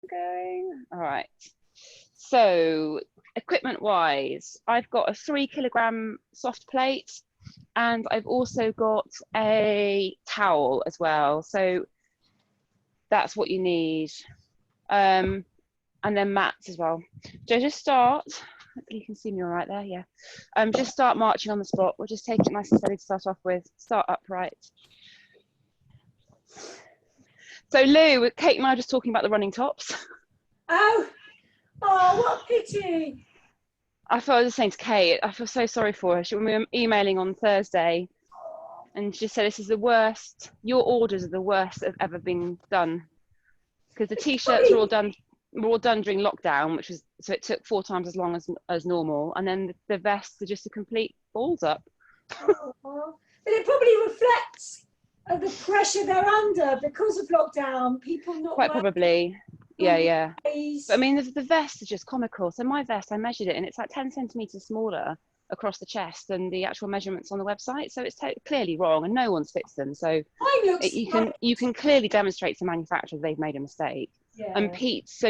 going. All right. So equipment wise, I've got a 3 kilogram soft plate, and I've also got a towel as well. So that's what you need. And then mats as well. So just start. You can see me all right there, yeah. Just start marching on the spot. We'll just take it nice and steady to start off with. Start upright. So Lou, Kate and I were just talking about the running tops. Oh, what a pity. I was saying to Kate, I feel so sorry for her. We were emailing on Thursday, and she said this is the worst. Your orders are the worst that have ever been done, because the t-shirts were all done during lockdown, which was, so it took 4 times as long as normal, and then the vests are just a complete balls up. But it probably reflects the pressure they're under because of lockdown. People not quite probably. Yeah. Days. But I mean, the vests are just comical. So my vest, I measured it, and it's like 10 centimeters smaller across the chest than the actual measurements on the website. So it's clearly wrong, and no one's fits them. So you can clearly demonstrate to manufacturers they've made a mistake. Yeah. And Pete's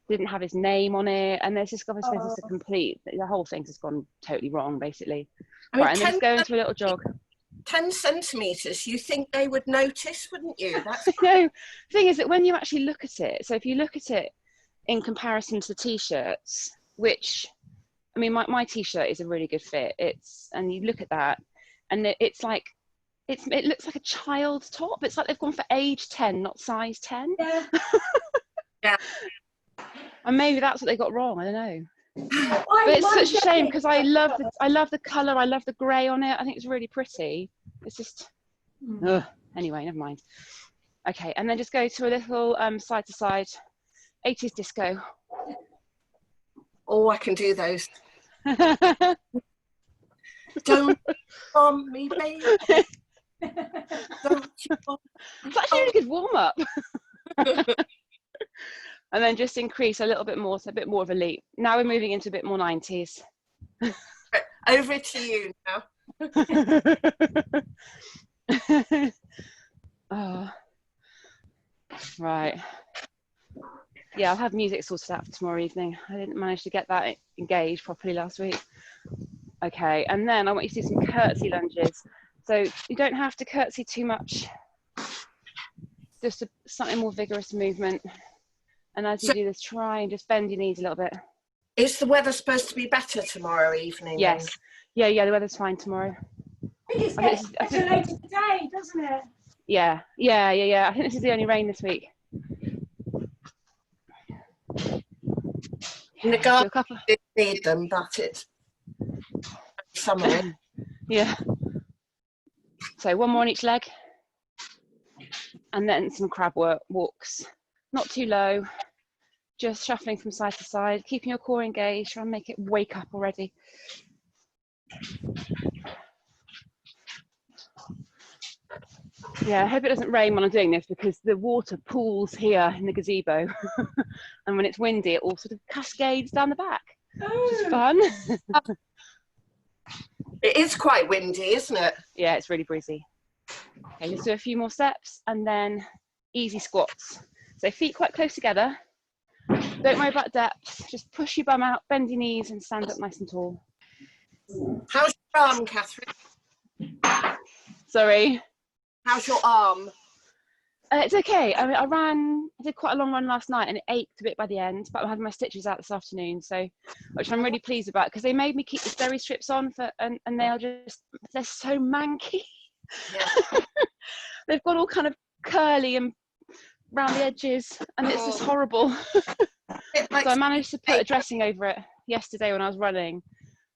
didn't have his name on it, and there's just obviously this is a complete. The whole thing's just gone totally wrong, basically. I mean, right, and then just go into a little jog. 10 centimeters, you think they would notice, wouldn't you? That's no, the thing is that when you actually look at it, so if you look at it in comparison to the t-shirts, which, I mean, my t-shirt is a really good fit, and you look at that, and it looks like a child's top. It's like they've gone for age 10, not size 10. Yeah. Yeah. And maybe that's what they got wrong, I don't know. But it's such a shame, because I love the colour, I love the grey on it. I think it's really pretty. It's just anyway, never mind. Okay, and then just go to a little side to side 80s disco. Oh, I can do those. Don't bomb me, baby. Don't you bomb me. It's actually a really good warm up. And then just increase a little bit more, so a bit more of a leap. Now we're moving into a bit more 90s. Over to you now. Oh, right. Yeah, I'll have music sorted out for tomorrow evening. I didn't manage to get that engaged properly last week. Okay, and then I want you to do some curtsy lunges. So you don't have to curtsy too much. Just something more vigorous movement. And as you do this, try and just bend your knees a little bit. Is the weather supposed to be better tomorrow evening? Yes. Yeah, the weather's fine tomorrow. I think it's getting better later today, doesn't it? Yeah. I think this is the only rain this week. In the garden, did need them, but it's summer. Yeah. So one more on each leg. And then some crab walks. Not too low, just shuffling from side to side, keeping your core engaged, try and make it wake up already. Yeah, I hope it doesn't rain when I'm doing this, because the water pools here in the gazebo. And when it's windy, it all sort of cascades down the back, which is fun. It is quite windy, isn't it? Yeah, it's really breezy. Okay, let's do a few more steps, and then easy squats. So feet quite close together. Don't worry about depth. Just push your bum out, bend your knees, and stand up nice and tall. How's your arm, Catherine? Sorry? How's your arm? It's okay. I mean, I did quite a long run last night, and it ached a bit by the end, but I'm having my stitches out this afternoon, so, which I'm really pleased about, because they made me keep the steri strips on, and they're so manky. Yeah. They've got all kind of curly and around the edges, and it's just horrible. So I managed to put a dressing over it yesterday when I was running,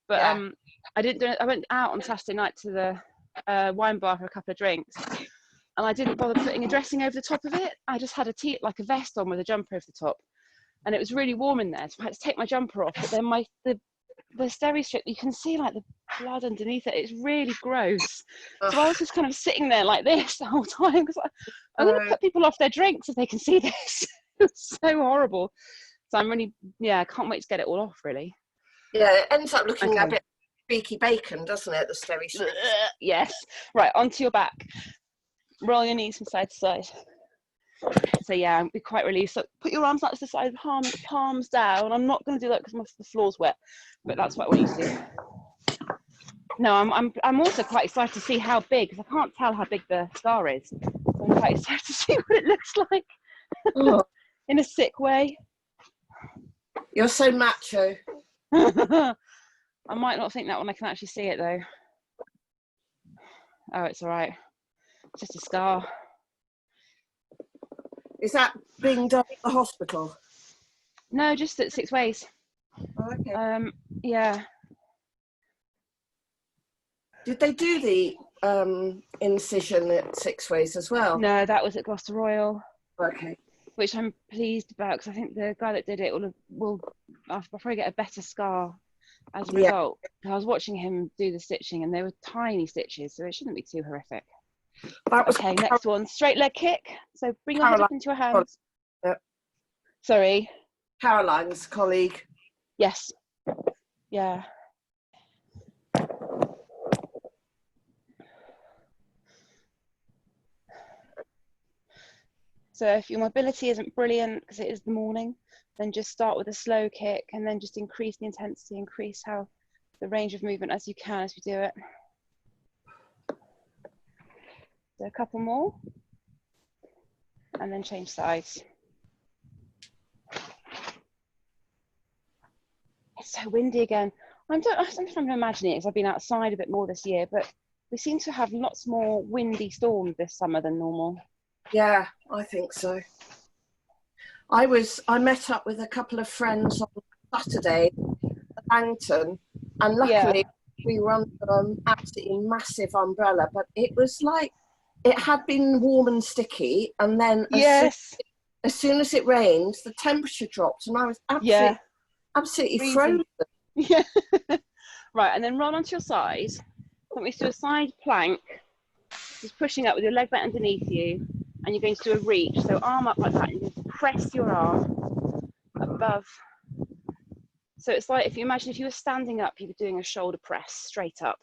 but I went out on Saturday night to the wine bar for a couple of drinks, and I didn't bother putting a dressing over the top of it. I just had like a vest on with a jumper over the top, and it was really warm in there, so I had to take my jumper off. But then the steri strip, you can see like the blood underneath it. It's really gross. So I was just kind of sitting there like this the whole time, because I'm going to put people off their drinks if they can see this. It's so horrible. So I'm really, I can't wait to get it all off, really. Yeah, it ends up looking a bit streaky bacon, doesn't it, the steri strip? Yes. Right, onto your back. Roll your knees from side to side. So yeah, I'd be quite relieved. So put your arms out to the side, palms down. I'm not going to do that because the floor's wet, but that's what I want you to do. No, I'm also quite excited to see how big, because I can't tell how big the scar is. So I'm quite excited to see what it looks like. Oh, In a sick way. you're so macho. I might not think that when I can actually see it though. Oh, it's all right. It's just a scar. Is that being done at the hospital? No, just at 6 Ways. Oh, okay. Yeah. Did they do the incision at 6 Ways as well? No, that was at Gloucester Royal. Okay. Which I'm pleased about, because I think the guy that did it will I'll probably get a better scar as a result. I was watching him do the stitching, and they were tiny stitches, so it shouldn't be too horrific. Okay, next one, straight leg kick. So bring your head up into your hands. Yep. Sorry. Caroline's colleague. Yes. Yeah. So if your mobility isn't brilliant because it is the morning, then just start with a slow kick and then just increase the intensity, increase the range of movement as you can as we do it. So a couple more, and then change sides. It's so windy again. I'm trying to imagine it because I've been outside a bit more this year, but we seem to have lots more windy storms this summer than normal. Yeah, I think so. I met up with a couple of friends on Saturday at Langton, and luckily we were under an absolutely massive umbrella, but it was like it had been warm and sticky, and then as soon as it rained, the temperature dropped, and I was absolutely frozen. Yeah. Right, and then roll onto your side. Want me to do a side plank, just pushing up with your leg bent underneath you, and you're going to do a reach. So arm up like that, and you just press your arm above. So it's like, if you imagine if you were standing up, you were doing a shoulder press straight up.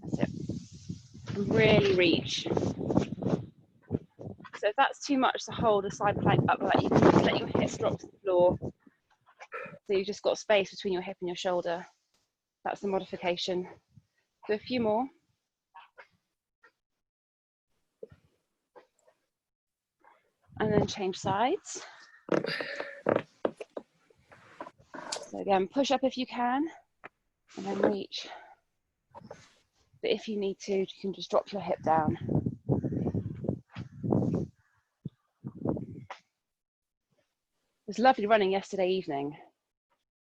That's it. And really reach. So if that's too much to hold a side plank up like that, you can just let your hips drop to the floor. So you've just got space between your hip and your shoulder. That's the modification. Do a few more. And then change sides. So again, push up if you can, and then reach. But if you need to, you can just drop your hip down. It was lovely running yesterday evening.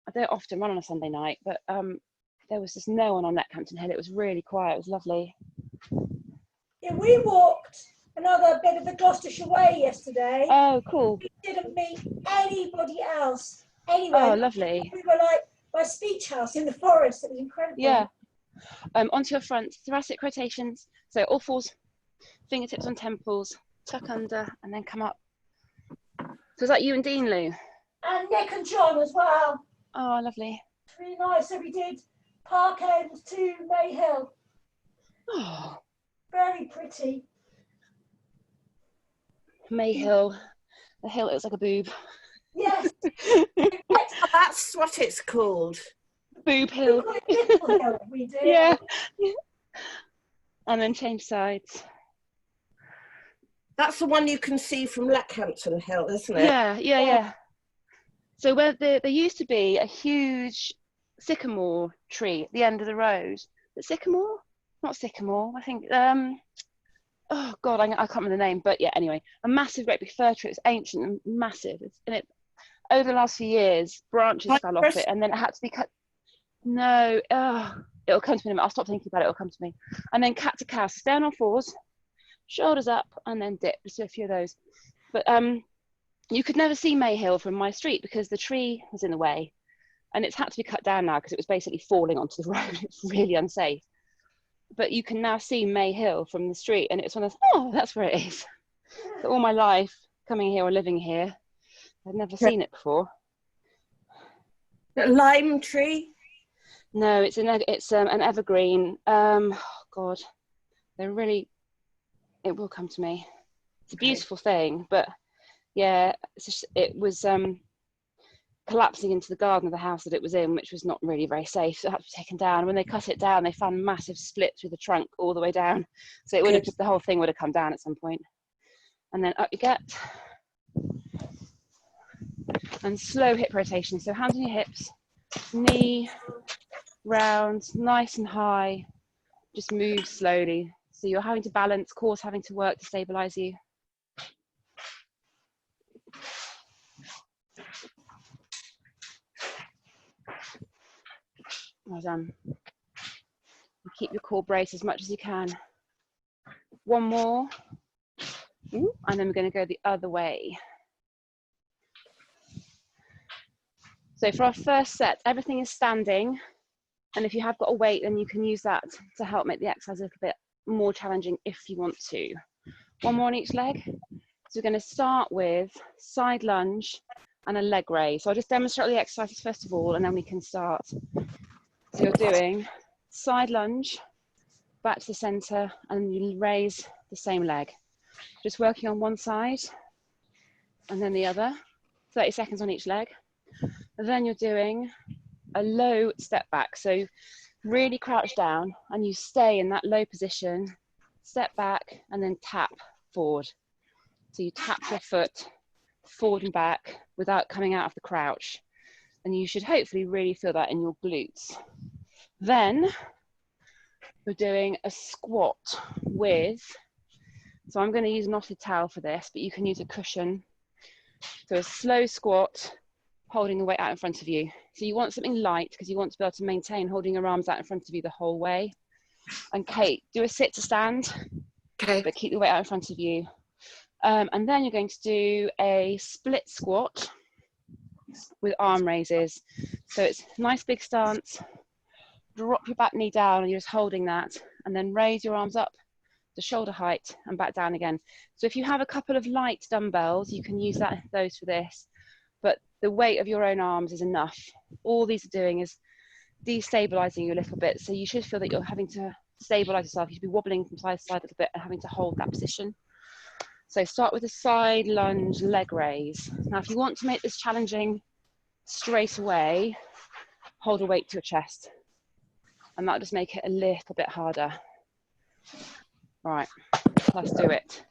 I don't often run on a Sunday night, but there was just no one on Leckhampton Hill. It was really quiet. It was lovely. Yeah, we walked another bit of the Gloucestershire Way yesterday. Oh, cool. We didn't meet anybody else anywhere. Oh, lovely. We were like by a speech house in the forest. It was incredible. Yeah. Onto your front, thoracic rotations. So all fours, fingertips on temples, tuck under, and then come up. So is that you and Dean, Lou? And Nick and John as well. Oh, lovely. Really nice. So we did Park End to May Hill. Oh. Very pretty. May Hill. The hill, it was like a boob. Yes. That's what it's called. Boob Hill. We do. Yeah. And then change sides. That's the one you can see from Leckhampton Hill, isn't it? Yeah. So where there used to be a huge sycamore tree at the end of the road. The sycamore? Not sycamore, I think. Oh God, I can't remember the name, but yeah, anyway, a massive great big fir tree. It's ancient and massive. Over the last few years, branches fell off it, and then it had to be cut. No, it'll come to me in a minute. I'll stop thinking about it. It'll come to me. And then cat to cow, so stay on all fours, shoulders up, and then dip. Just do a few of those. But you could never see May Hill from my street because the tree was in the way, and it's had to be cut down now because it was basically falling onto the road. It's really unsafe. But you can now see May Hill from the street, and it's one of those, oh, that's where it is. So all my life coming here or living here, I've never seen it before. A lime tree? No, it's an evergreen. Oh God, it will come to me. It's a beautiful thing, but yeah, it was collapsing into the garden of the house that it was in, which was not really very safe, so it had to be taken down. When they cut it down, they found a massive split through the trunk all the way down, so it would have, the whole thing would have come down at some point. And then up you get. And slow hip rotation, so hands on your hips, knee round, nice and high, just move slowly. So you're having to balance, core's having to work to stabilize you. Well done. And keep your core braced as much as you can. One more. Ooh, and then we're going to go the other way. So for our first set, everything is standing. And if you have got a weight, then you can use that to help make the exercise a little bit more challenging if you want to. One more on each leg. So we're going to start with side lunge and a leg raise. So I'll just demonstrate the exercises first of all, and then we can start. So you're doing side lunge, back to the center, and you raise the same leg. Just working on one side and then the other, 30 seconds on each leg. And then you're doing a low step back. So really crouch down and you stay in that low position, step back and then tap forward. So you tap your foot forward and back without coming out of the crouch. And you should hopefully really feel that in your glutes. Then we're doing a squat with, so I'm going to use a knotted towel for this, but you can use a cushion. So a slow squat, holding the weight out in front of you. So you want something light because you want to be able to maintain holding your arms out in front of you the whole way. And Kate, do a sit to stand, Okay. but keep the weight out in front of you. And then you're going to do a split squat with arm raises. So it's nice big stance, drop your back knee down and you're just holding that, and then raise your arms up to shoulder height and back down again. So if you have a couple of light dumbbells, you can use those for this, but the weight of your own arms is enough. All these are doing is destabilizing you a little bit, so you should feel that you're having to stabilize yourself. You should be wobbling from side to side a little bit and having to hold that position. So start with a side lunge leg raise. Now if you want to make this challenging straight away, hold a weight to your chest, and that'll just make it a little bit harder. Right, let's do it.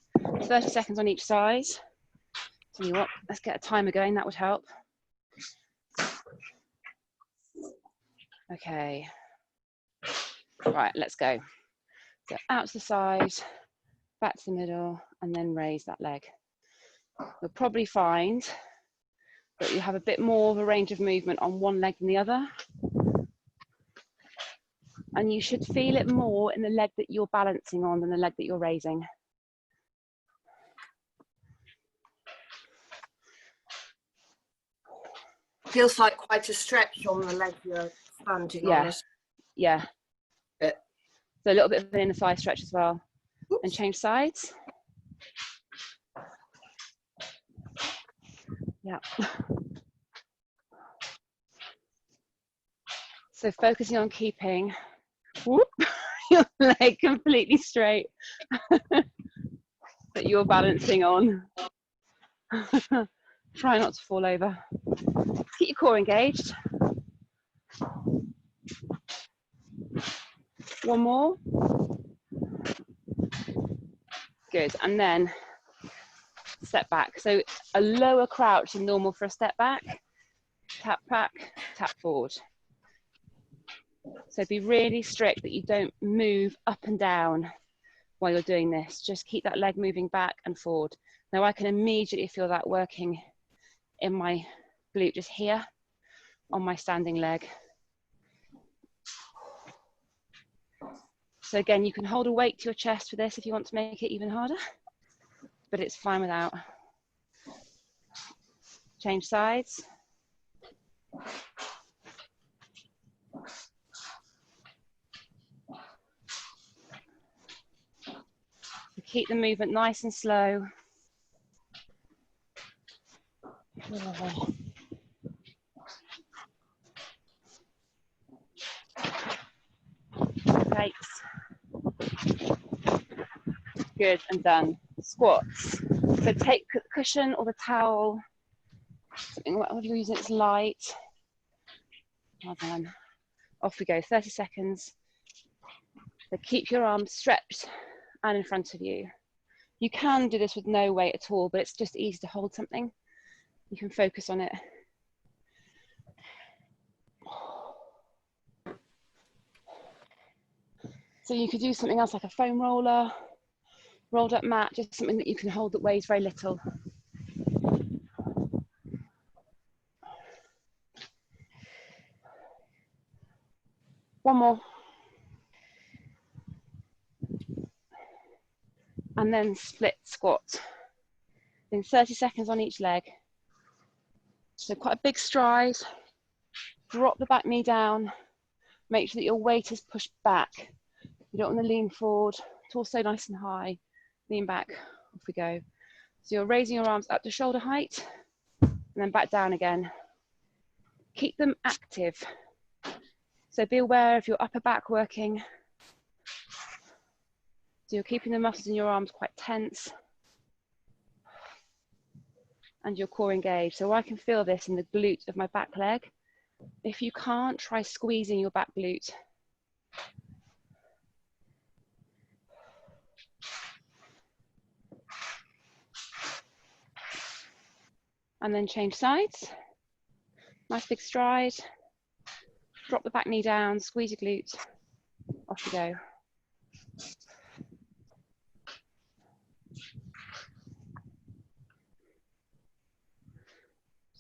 30 seconds on each side. Tell you what, let's get a timer going, that would help. Okay, right, let's go. So out to the side, back to the middle, and then raise that leg. You'll probably find that you have a bit more of a range of movement on one leg than the other. And you should feel it more in the leg that you're balancing on than the leg that you're raising. Feels like quite a stretch on the leg you're standing on. Yeah. So a little bit of an inner thigh stretch as well. Oops. And change sides. Yeah. So focusing on keeping your leg completely straight that you're balancing on. Try not to fall over. Keep your core engaged. One more. Good, and then step back. So a lower crouch than normal for a step back. Tap back, tap forward. So be really strict that you don't move up and down while you're doing this. Just keep that leg moving back and forward. Now I can immediately feel that working in my glute just here on my standing leg. So again, you can hold a weight to your chest for this if you want to make it even harder, but it's fine without. Change sides. Keep the movement nice and slow. Right. Good, and done. squats. So take the cushion or the towel, something whatever you're using, it's light. Well done. Off we go, 30 seconds. So keep your arms stretched and in front of you. You can do this with no weight at all, but it's just easy to hold something. You can focus on it. So you could do something else like a foam roller, rolled up mat, just something that you can hold that weighs very little. One more. And then split squat. In 30 seconds on each leg. So quite a big stride. Drop the back knee down. Make sure that your weight is pushed back. You don't want to lean forward. Torso nice and high. Lean back. Off we go. So you're raising your arms up to shoulder height and then back down again. Keep them active. So be aware of your upper back working. So you're keeping the muscles in your arms quite tense and your core engaged. So I can feel this in the glute of my back leg. If you can't, try squeezing your back glute. And then change sides. Nice big stride. Drop the back knee down, squeeze your glute. Off you go. Just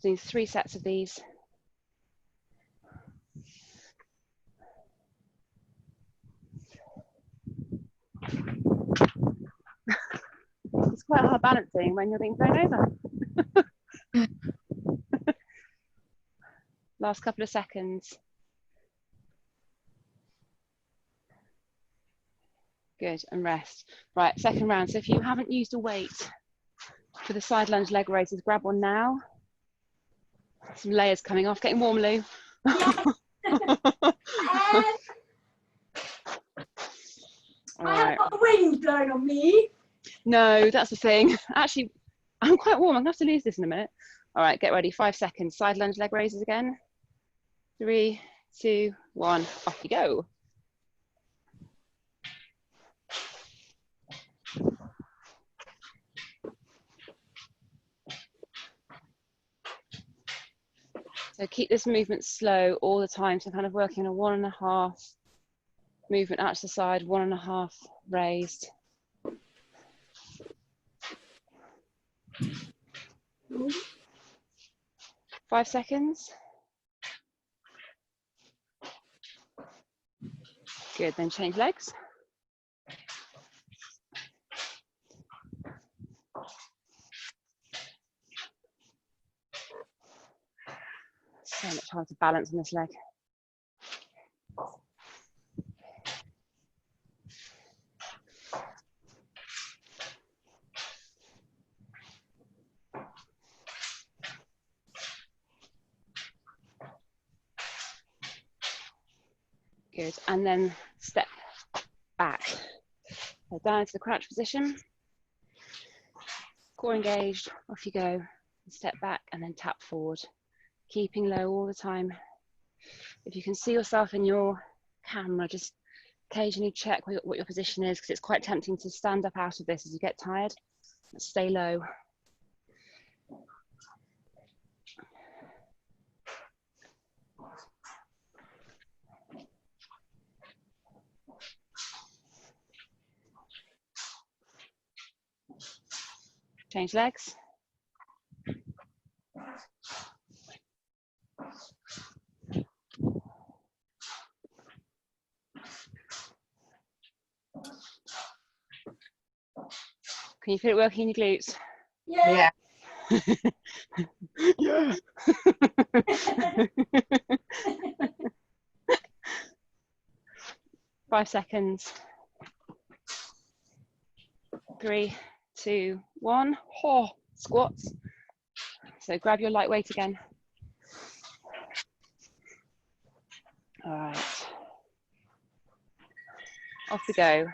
doing 3 sets of these. It's quite hard balancing when you're being thrown over. Last couple of seconds. Good, and rest. Right, second round. So if you haven't used a weight for the side lunge leg raises, grab one now. Some layers coming off. Getting warm, Lou. Yeah. I haven't got the wind blowing on me. No, that's the thing. Actually, I'm quite warm. I'm going to have to lose this in a minute. All right, get ready. 5 seconds. Side lunge leg raises again. 3, 2, 1. Off you go. So keep this movement slow all the time. So kind of working on a 1.5 movement out to the side, 1.5 raised. Ooh. 5 seconds. Good, then change legs. So much harder to balance on this leg. Good, and then step back. So down into the crouch position. Core engaged, off you go. Step back and then tap forward. Keeping low all the time. If you can see yourself in your camera, just occasionally check what your position is, because it's quite tempting to stand up out of this as you get tired. Stay low. Change legs. Can you feel it working in your glutes? Yeah. Yeah. 5 seconds. 3, 2, 1. Oh, squats. So grab your light weight again. All right. Off we go.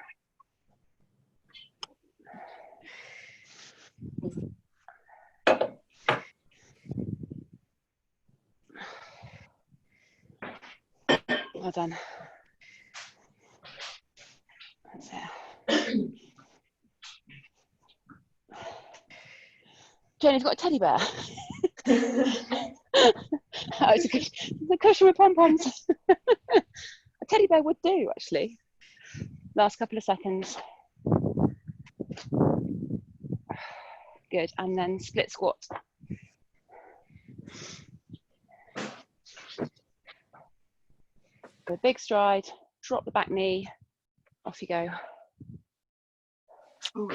Well done. That's it. Jenny's got a teddy bear. Oh, it's a cushion with pom-poms. A teddy bear would do, actually. Last couple of seconds. Good, and then split squat. Go big stride, drop the back knee, off you go. Ooh.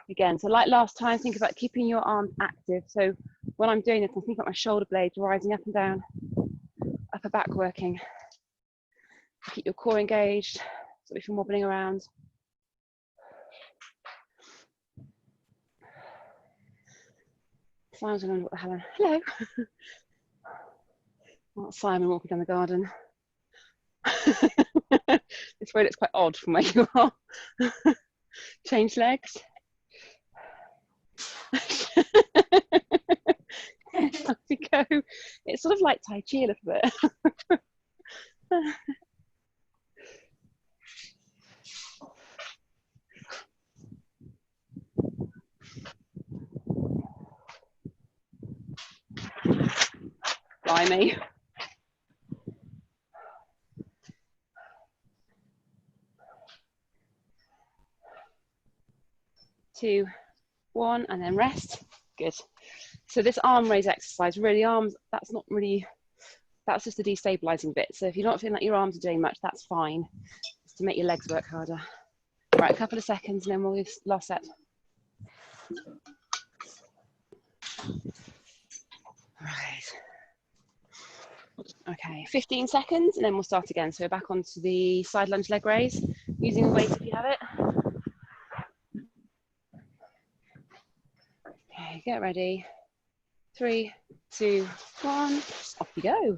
Again, so like last time, think about keeping your arms active. So when I'm doing this, I'm thinking about my shoulder blades rising up and down, upper back working. Keep your core engaged, so if you're wobbling around. Simon's going to what the hell. Hello. Well, Simon walking down the garden. This way looks quite odd from where you are. Change legs. Off you go. It's sort of like Tai Chi a little bit. Blimey. 2, 1, and then rest. Good. So this arm raise exercise, really arms, that's not really, that's just the destabilizing bit. So if you're not feeling like your arms are doing much, that's fine. Just to make your legs work harder. Right, a couple of seconds and then we'll do last set. Right. Okay, 15 seconds and then we'll start again. So back onto the side lunge leg raise, using a weight if you have it. Okay, get ready. 3, 2, 1, off you go.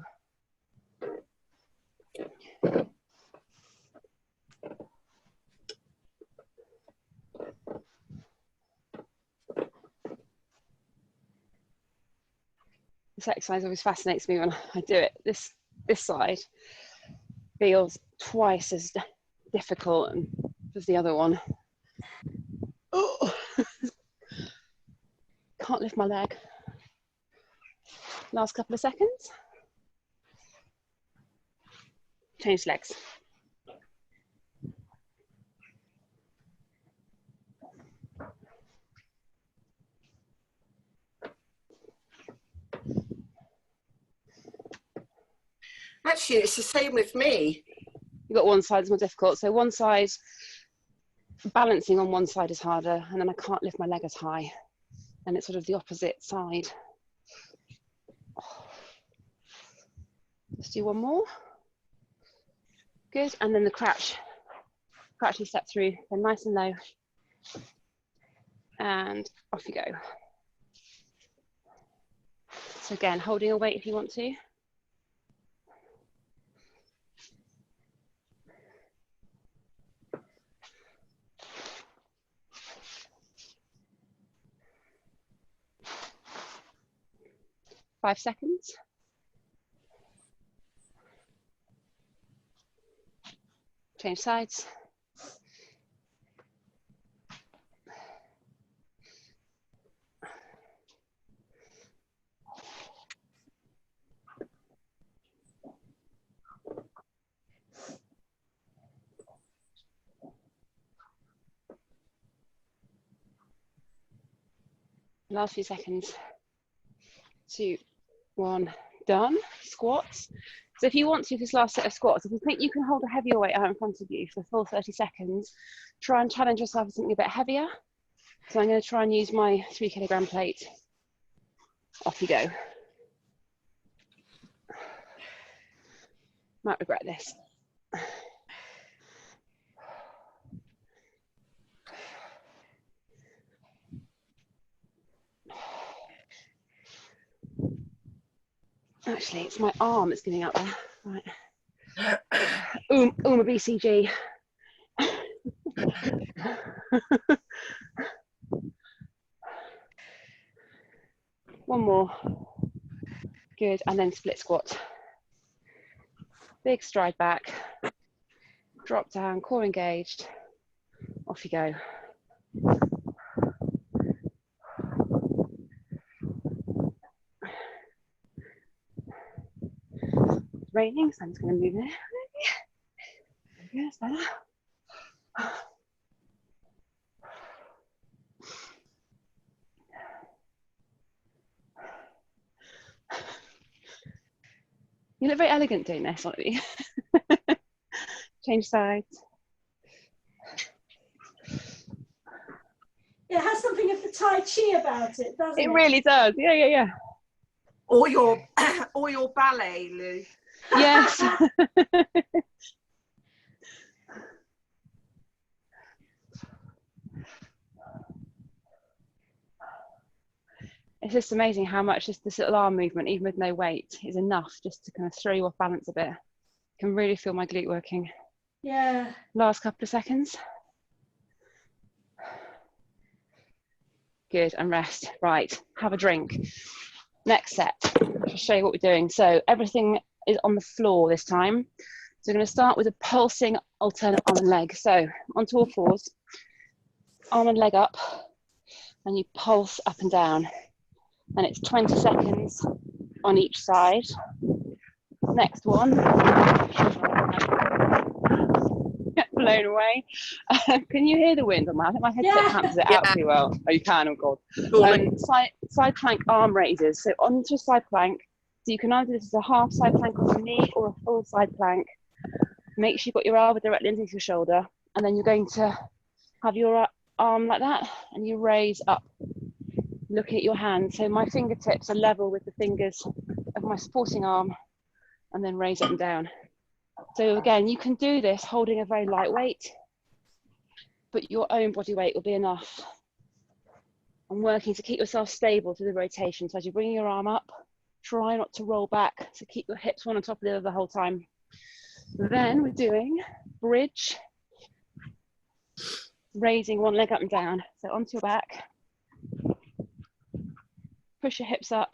This exercise always fascinates me when I do it. This side feels twice as difficult as the other one. Oh. Can't lift my leg. Last couple of seconds. Change legs. Actually, it's the same with me. You've got one side that's more difficult. So one side, balancing on one side is harder, and then I can't lift my leg as high. And it's sort of the opposite side. Let's do one more. Good, and then the crouch. Crouch you step through, then nice and low. And off you go. So again, holding a weight if you want to. Five seconds. Change sides. Last few seconds. 2, 1, done. Squats. So if you want to, this last set of squats, if you think you can hold a heavier weight out in front of you for the full 30 seconds, try and challenge yourself with something a bit heavier. So I'm going to try and use my 3 kilogram plate. Off you go. Might regret this. Actually, it's my arm that's getting up there. Right. Uma BCG. One more. Good, and then split squat. Big stride back, drop down, core engaged, off you go. It's raining, so I'm just going to move it. Yes, better. You look very elegant doing this, aren't you? Change sides. It has something of the Tai Chi about it, doesn't it? It really does. Yeah, yeah, yeah. Or your ballet, Lou. Yes. It's just amazing how much just this little arm movement, even with no weight, is enough just to kind of throw you off balance a bit. I can really feel my glute working. Yeah. Last couple of seconds. Good, and rest. Right, have a drink. Next set, I'll show you what we're doing. So everything is on the floor this time. So we're going to start with a pulsing alternate arm and leg. So onto all fours, arm and leg up, and you pulse up and down. And it's 20 seconds on each side. Next one. Get blown away. Can you hear the wind on that? I think my headset cancels it out pretty well. Oh, you can, oh God. Side plank arm raises. So onto a side plank. So you can either do this as a half side plank on your knee or a full side plank. Make sure you've got your elbow directly underneath your shoulder. And then you're going to have your arm like that and you raise up. Look at your hand. So my fingertips are level with the fingers of my supporting arm and then raise up and down. So again, you can do this holding a very light weight, but your own body weight will be enough. And working to keep yourself stable through the rotation. So as you bring your arm up, try not to roll back. So keep your hips one on top of the other the whole time. Then we're doing bridge, raising one leg up and down. So onto your back. Push your hips up,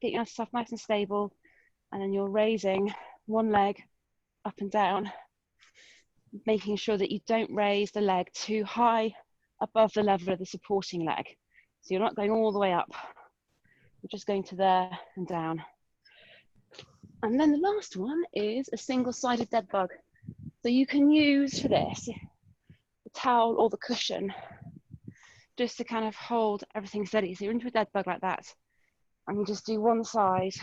get yourself nice and stable, and then you're raising one leg up and down, making sure that you don't raise the leg too high above the level of the supporting leg. So you're not going all the way up, you're just going to there and down. And then the last one is a single-sided dead bug. So you can use for this the towel or the cushion just to kind of hold everything steady. So you're into a dead bug like that, and you just do one side,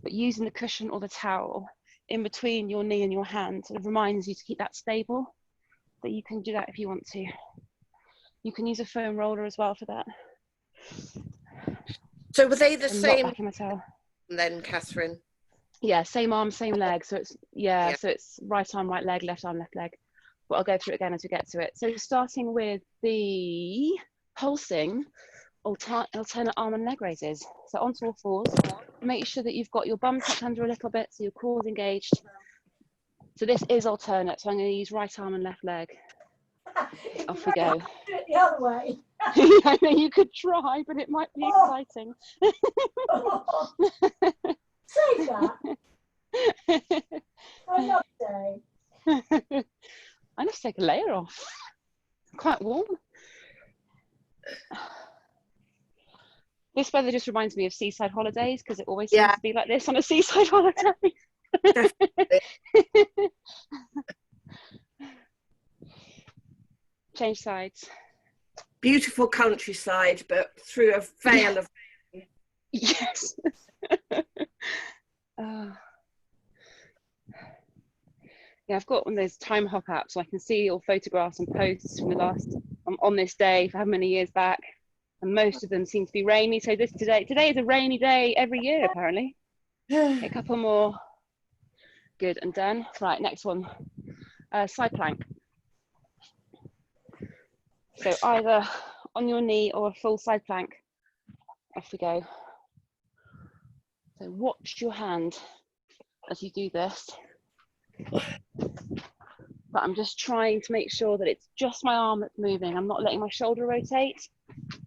but using the cushion or the towel in between your knee and your hand sort of reminds you to keep that stable, but you can do that if you want to. You can use a foam roller as well for that. So were they the same back in the towel. then, Catherine? Yeah, same arm, same leg. So it's, so it's right arm, right leg, left arm, left leg. But I'll go through it again as we get to it. So starting with the pulsing alternate arm and leg raises. So onto all fours, make sure that you've got your bum tucked under a little bit so your core's engaged. So this is alternate, so I'm going to use right arm and left leg. Off we go. Do it the other way. I know you could try, but it might be exciting. Save that. I love day. I need to take a layer off. It's quite warm. This weather just reminds me of seaside holidays because it always seems to be like this on a seaside holiday. Change sides. Beautiful countryside, but through a veil of... Yes. Yeah, I've got one of those time hop apps so I can see all photographs and posts from the last, on this day for how many years back. And most of them seem to be rainy. So today is a rainy day every year, apparently. A couple more. Good and done. Right, next one. Side plank. So either on your knee or a full side plank. Off we go. So watch your hand as you do this. But I'm just trying to make sure that it's just my arm that's moving. I'm not letting my shoulder rotate,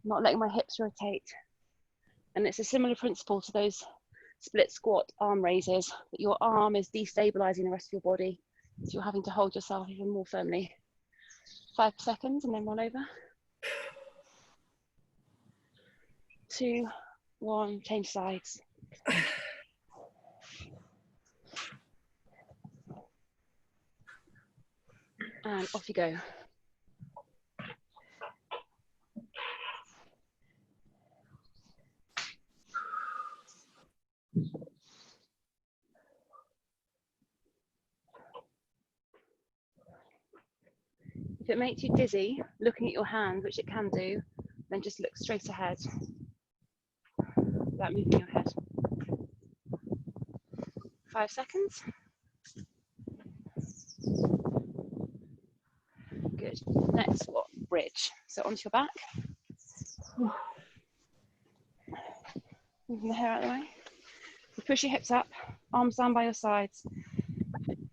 not letting my hips rotate. And it's a similar principle to those split squat arm raises, but your arm is destabilizing the rest of your body. So you're having to hold yourself even more firmly. 5 seconds and then roll over. 2, 1, change sides. And off you go. If it makes you dizzy, looking at your hand, which it can do, then just look straight ahead without moving your head. 5 seconds. Good. Next squat, bridge. So onto your back. Moving the hair out of the way. You push your hips up, arms down by your sides.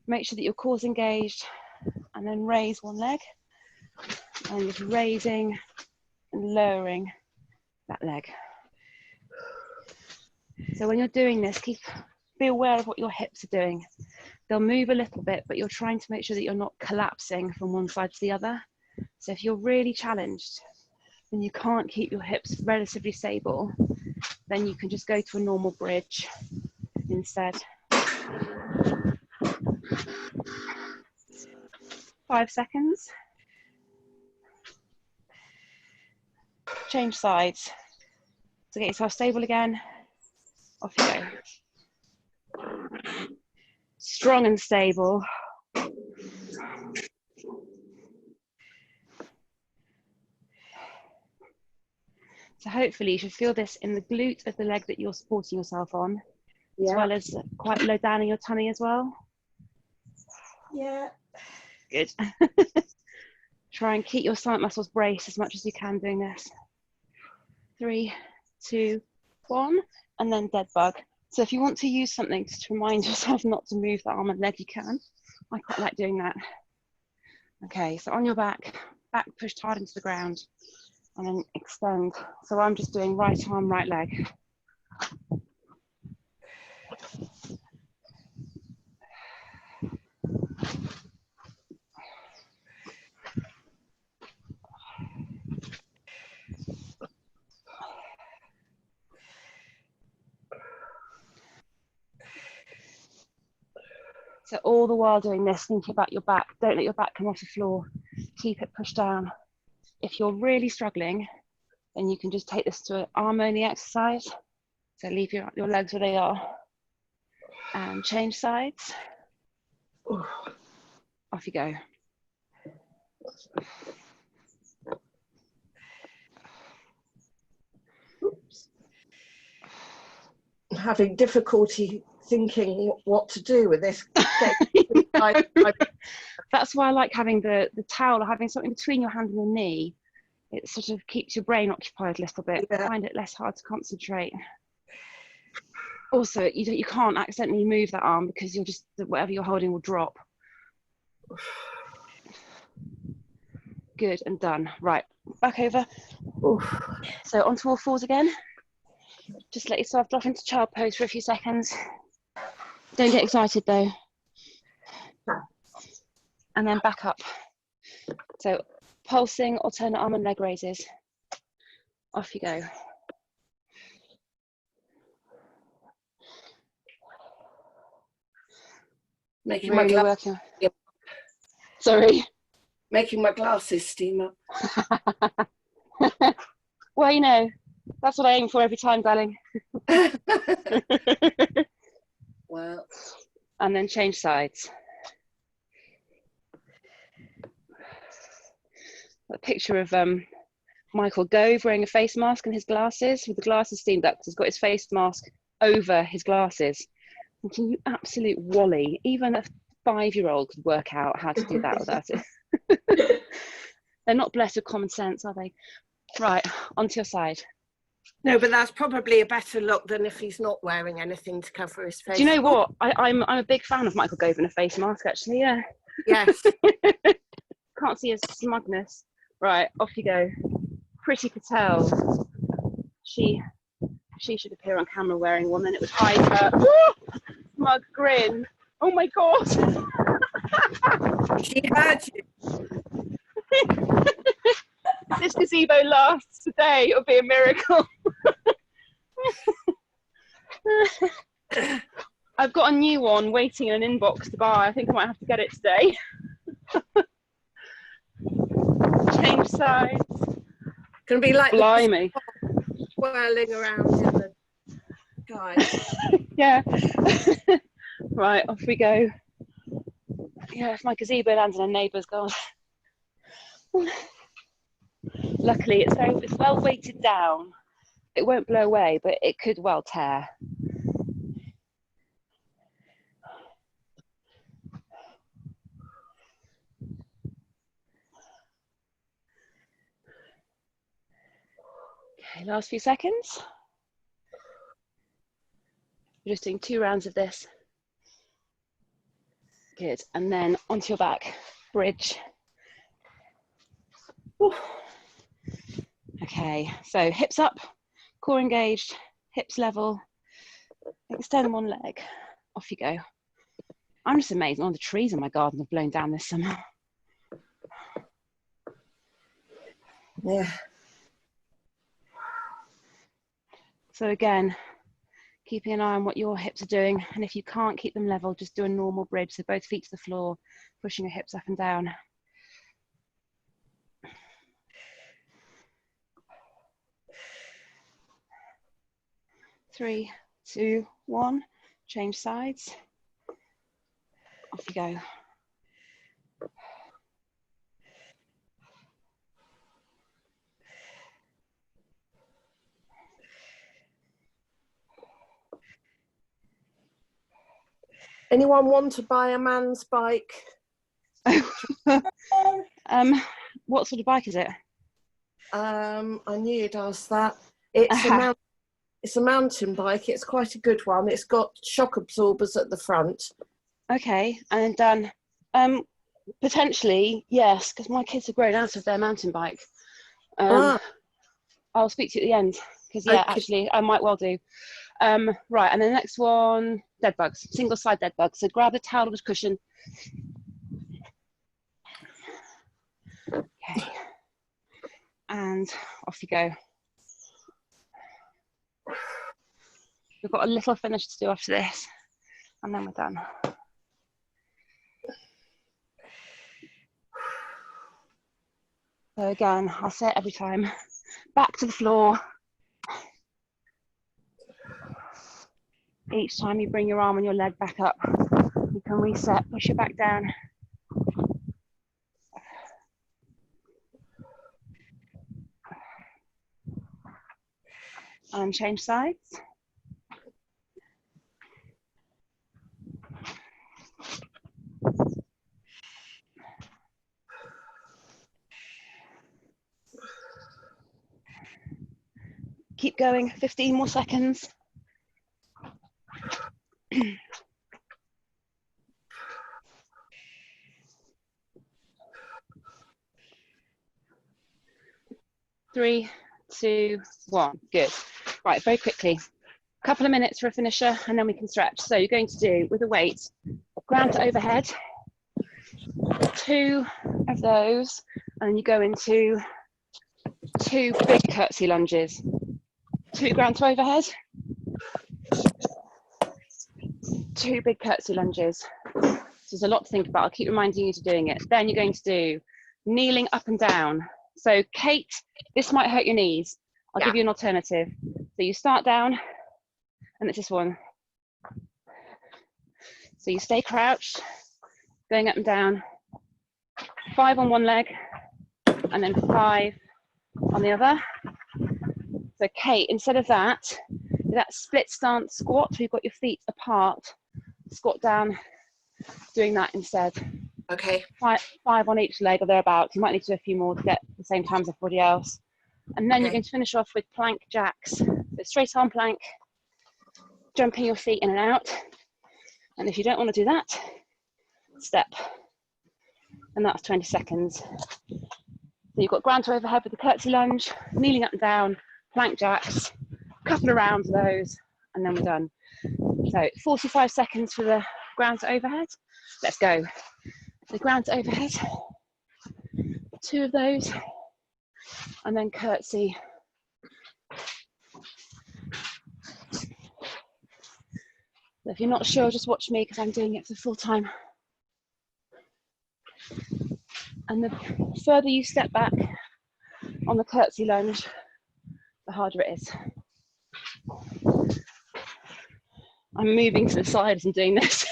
Make sure that your core's engaged, and then raise one leg. And just raising and lowering that leg. So when you're doing this, be aware of what your hips are doing. They'll move a little bit, but you're trying to make sure that you're not collapsing from one side to the other. So if you're really challenged and you can't keep your hips relatively stable, then you can just go to a normal bridge instead. 5 seconds. Change sides. So get yourself stable again. Off you go. Strong and stable. So hopefully you should feel this in the glute of the leg that you're supporting yourself on, as well as quite low down in your tummy as well. Yeah. Good. Try and keep your stomach muscles braced as much as you can doing this. 3, 2, 1, and then dead bug. So if you want to use something just to remind yourself not to move the arm and leg, you can. I quite like doing that. Okay, so on your back pushed hard into the ground, and then extend. So I'm just doing right arm, right leg. So all the while doing this, thinking about your back. Don't let your back come off the floor. Keep it pushed down. If you're really struggling, then you can just take this to an arm-only exercise. So leave your legs where they are. And change sides. Off you go. Oops. Having difficulty thinking what to do with this. That's why I like having the towel or having something between your hand and your knee. It sort of keeps your brain occupied a little bit. Yeah. Find it less hard to concentrate. Also, you can't accidentally move that arm because you'll just, whatever you're holding will drop. Good, and done. Right, back over. Oof. So onto all fours again. Just let yourself drop into child pose for a few seconds. Don't get excited though. And then back up. So pulsing alternate arm and leg raises. Off you go. Making Really my working. Sorry. Making my glasses steam up. Well, you know, that's what I aim for every time, darling. Well. And then change sides. A picture of Michael Gove wearing a face mask and his glasses, with the glasses steamed up because he's got his face mask over his glasses. Thinking, you absolute wally. Even a 5-year-old could work out how to do that without it. They're not blessed with common sense, are they? Right, onto your side. No, but that's probably a better look than if he's not wearing anything to cover his face. Do you know what? I'm a big fan of Michael Gove in a face mask, actually, yeah. Yes. Can't see his smugness. Right, off you go. Priti Patel. She She should appear on camera wearing one, then it would hide her smug grin. Oh my God. She heard you. If this gazebo lasts today, it'll be a miracle. I've got a new one waiting in an inbox to buy. I think I might have to get it today. Change sides. Gonna be like Blimey. whirling around in the sky. Yeah. Right, off we go. Yeah, if my gazebo lands in a neighbour's garden. Luckily, it's well weighted down. It won't blow away, but it could well tear. Okay, last few seconds. We're just doing 2 rounds of this. Good, and then onto your back, bridge. Whew. Okay, so hips up, core engaged, hips level, extend one leg, off you go. I'm just amazed, all the trees in my garden have blown down this summer. Yeah. So again, keeping an eye on what your hips are doing, and if you can't keep them level, just do a normal bridge, so both feet to the floor, pushing your hips up and down. 3, 2, 1, change sides. Off you go. Anyone want to buy a man's bike? What sort of bike is it? I knew you'd ask that. It's a mountain bike. It's quite a good one. It's got shock absorbers at the front. Okay, and done. Potentially, yes, because my kids have grown out of their mountain bike. I'll speak to you at the end, because yeah, Okay. actually, I might well do. Right, and the next one, dead bugs, single side dead bugs. So grab the towel or the cushion. Okay, and off you go. We've got a little finish to do after this, and then we're done. So again, I'll say it every time. Back to the floor. Each time you bring your arm and your leg back up, you can reset, push it back down. And change sides. Keep going, 15 more seconds. Three, 2, 1, good. Right, very quickly. A couple of minutes for a finisher and then we can stretch. So you're going to do, with a weight, ground to overhead, 2 of those, and then you go into 2 big curtsy lunges. 2 ground to overhead, 2 big curtsy lunges. So there's a lot to think about. I'll keep reminding you to doing it. Then you're going to do kneeling up and down. So Kate, this might hurt your knees. I'll give you an alternative. So you start down, and it's this one. So you stay crouched, going up and down, 5 on one leg, and then 5 on the other. So Kate, instead of that split stance squat where you've got your feet apart, squat down, doing that instead. Okay. 5 on each leg or thereabouts. You might need to do a few more to get the same time as everybody else. And then you're going to finish off with plank jacks. So straight arm plank, jumping your feet in and out. And if you don't want to do that, step. And that's 20 seconds. So you've got ground to overhead with the curtsy lunge, kneeling up and down, plank jacks, couple of rounds of those, and then we're done. So 45 seconds for the ground to overhead. Let's go. The ground to overhead, 2 of those, and then curtsy. If you're not sure, just watch me because I'm doing it for full time. And the further you step back on the curtsy lunge, the harder it is. I'm moving to the side as I'm doing this.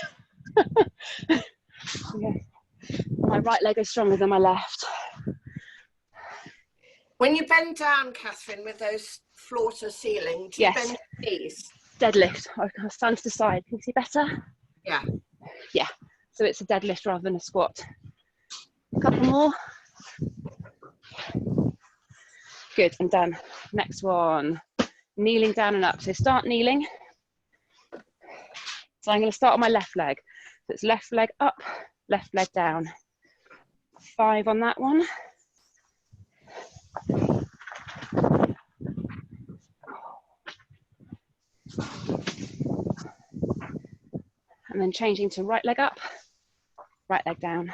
Yeah. My right leg is stronger than my left. When you bend down, Catherine, with those floor to ceiling, do you bend your knees? Deadlift. I stand to the side. Can you see better? Yeah. Yeah. So it's a deadlift rather than a squat. A couple more. Good, and done. Next one. Kneeling down and up. So start kneeling. So I'm going to start on my left leg. So it's left leg up, left leg down. 5 on that one. And then changing to right leg up, right leg down.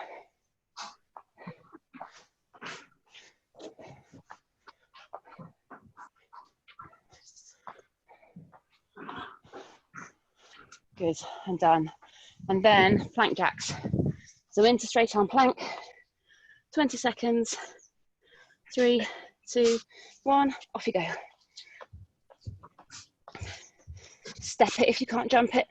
Good, and done. And then plank jacks. So into straight arm plank, 20 seconds, 3, 2, 1, off you go. Step it if you can't jump it.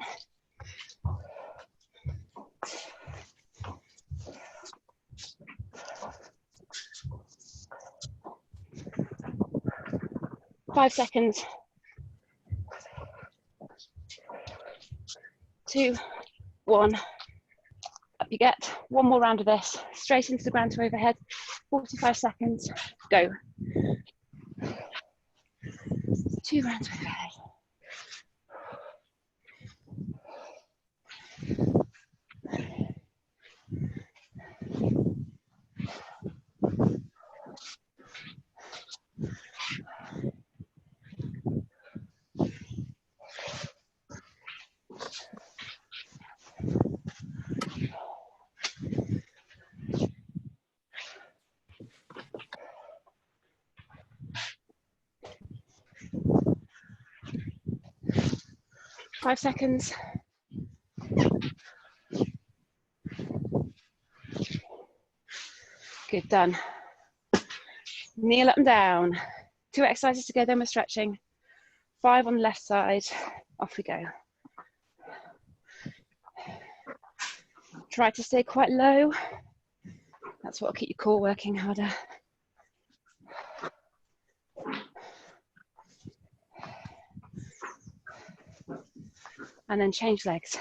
Five seconds. 2, 1. Up you get. One more round of this. Straight into the ground to overhead. 45 seconds. Go. 2 rounds overhead. Five seconds. Good, done. Kneel up and down. 2 exercises together and we're stretching. 5 on the left side. Off we go. Try to stay quite low. That's what will keep your core working harder. And then change legs.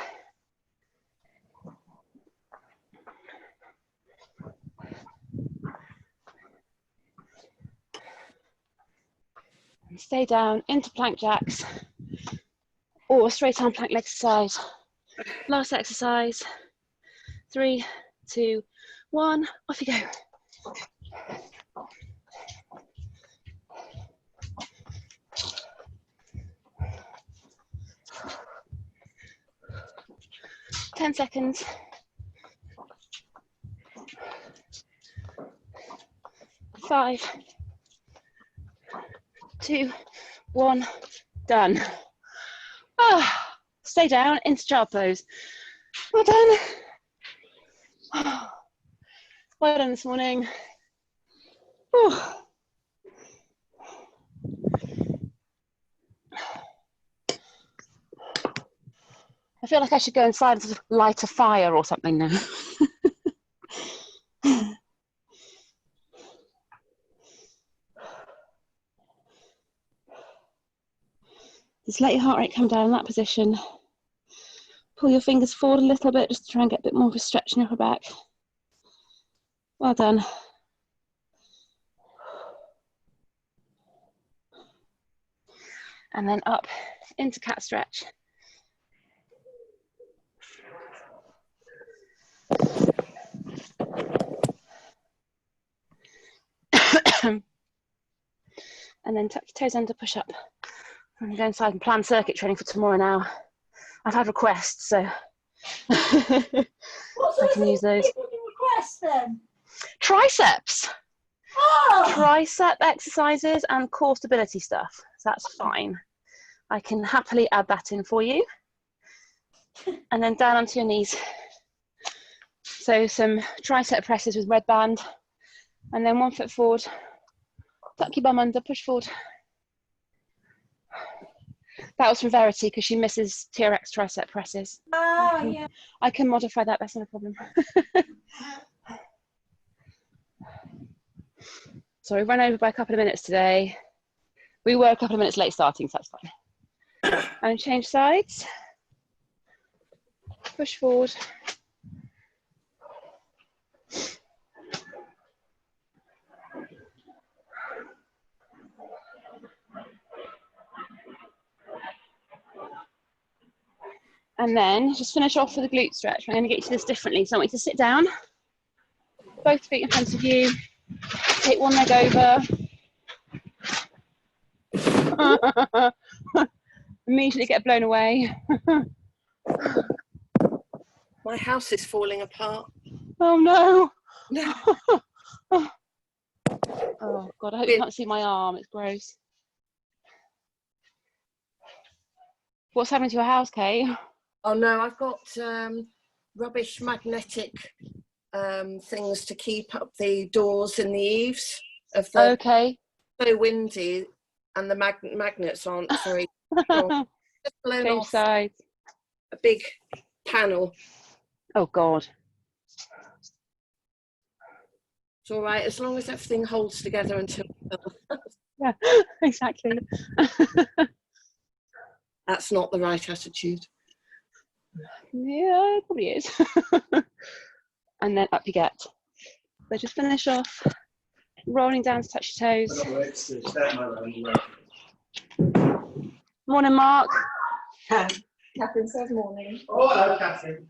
And stay down into plank jacks or straight arm plank exercise. Last exercise. 3, 2, 1, off you go. Ten seconds. 5, 2, 1, done. Ah, stay down into child pose. Well done. Well done this morning. Oh. I feel like I should go inside and sort of light a fire or something now. Just let your heart rate come down in that position. Pull your fingers forward a little bit just to try and get a bit more of a stretch in your upper back. Well done. And then up into cat stretch. And then tuck your toes under, push up. I'm going inside and plan circuit training for tomorrow now. I've had requests, so I What sort of can use things those. people can request then? Triceps. Oh, Tricep exercises and core stability stuff. So that's fine. I can happily add that in for you. And then down onto your knees. So some tricep presses with red band. And then 1 foot forward. Tuck your bum under, push forward. That was from Verity because she misses TRX tricep presses. yeah. I can modify that, that's not a problem. So we ran over by a couple of minutes today. We were a couple of minutes late starting, so that's fine. And change sides. Push forward. And then just finish off with a glute stretch. I'm going to get you to this differently. So I want you to sit down, both feet in front of you, take one leg over. Immediately get blown away. My house is falling apart. Oh no. No. Oh God, I hope you can't see my arm, it's gross. What's happening to your house, Kate? Oh no, I've got rubbish magnetic things to keep up the doors and the eaves of the. Okay. So windy, and the magnets aren't very strong. Just blown Change off sides. a big panel. Oh God. It's all right as long as everything holds together until. Yeah, exactly. That's not the right attitude. Yeah, it probably is. And then up you get. So just finish off, rolling down to touch your toes. Morning, Mark. Catherine says morning. Oh, hello, Catherine.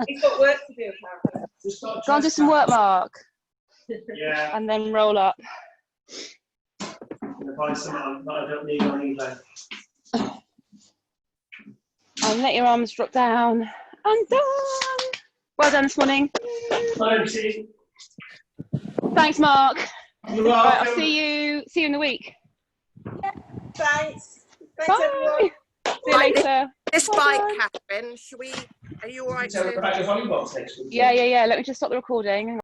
He's got work to do, apparently. Go on, do some work, Mark. Yeah, And then roll up. I'm going to find something that I don't need on eBay. And let your arms drop down. And done. Well done this morning. Thanks, Mark. You're Right, welcome. I'll see you in the week. Thanks. Thanks, Bye. everyone. See you later. This Well bike, done. Catherine, are you all right Tell her to? about your volume box next week. Yeah. Let me just stop the recording.